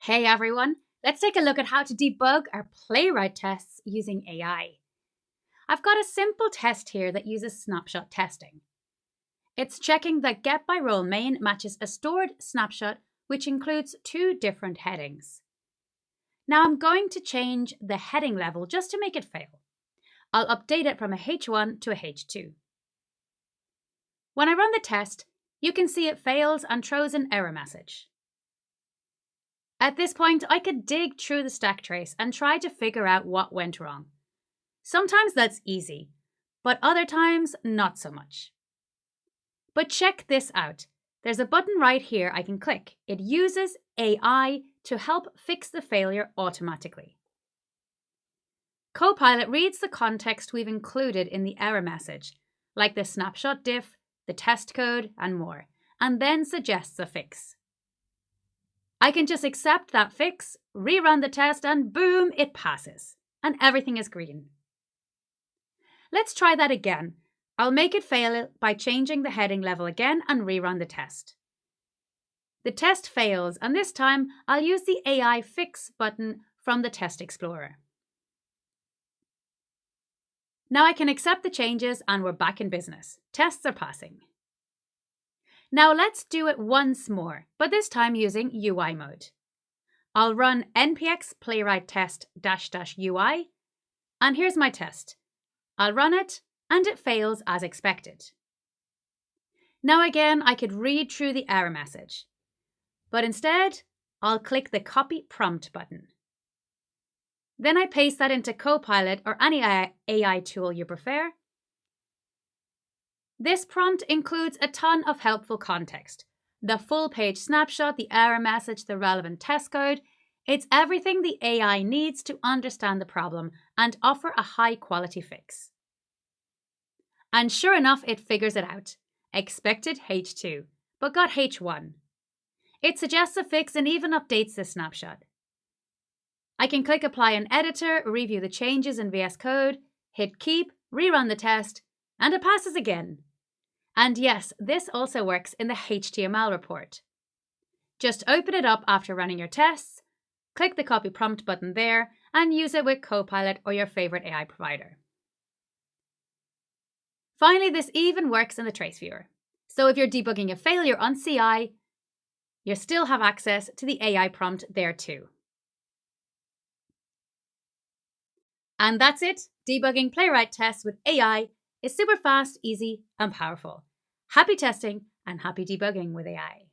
Hey everyone, let's take a look at how to debug our Playwright tests using AI. I've got a simple test here that uses snapshot testing. It's checking that getByRole main matches a stored snapshot which includes two different headings. Now I'm going to change the heading level just to make it fail. I'll update it from a H1 to a H2. When I run the test, you can see it fails and throws an error message. At this point, I could dig through the stack trace and try to figure out what went wrong. Sometimes that's easy, but other times not so much. But check this out. There's a button right here I can click. It uses AI to help fix the failure automatically. Copilot reads the context we've included in the error message, like the snapshot diff, the test code, and more, and then suggests a fix. I can just accept that fix, rerun the test, and boom, it passes. And everything is green. Let's try that again. I'll make it fail by changing the heading level again and rerun the test. The test fails, and this time I'll use the AI Fix button from the Test Explorer. Now I can accept the changes and we're back in business. Tests are passing. Now let's do it once more, but this time using UI mode. I'll run npx playwright test --UI, and here's my test. I'll run it, and it fails as expected. Now again, I could read through the error message, but instead, I'll click the Copy Prompt button. Then I paste that into Copilot or any AI tool you prefer. This prompt includes a ton of helpful context. The full page snapshot, the error message, the relevant test code. It's everything the AI needs to understand the problem and offer a high quality fix. And sure enough, it figures it out. Expected H2, but got H1. It suggests a fix and even updates the snapshot. I can click Apply in Editor, review the changes in VS Code, hit Keep, rerun the test, and it passes again. And yes, this also works in the HTML report. Just open it up after running your tests, click the Copy Prompt button there, and use it with Copilot or your favorite AI provider. Finally, this even works in the trace viewer. So if you're debugging a failure on CI, you still have access to the AI prompt there too. And that's it. Debugging Playwright tests with AI is super fast, easy, and powerful. Happy testing and happy debugging with AI.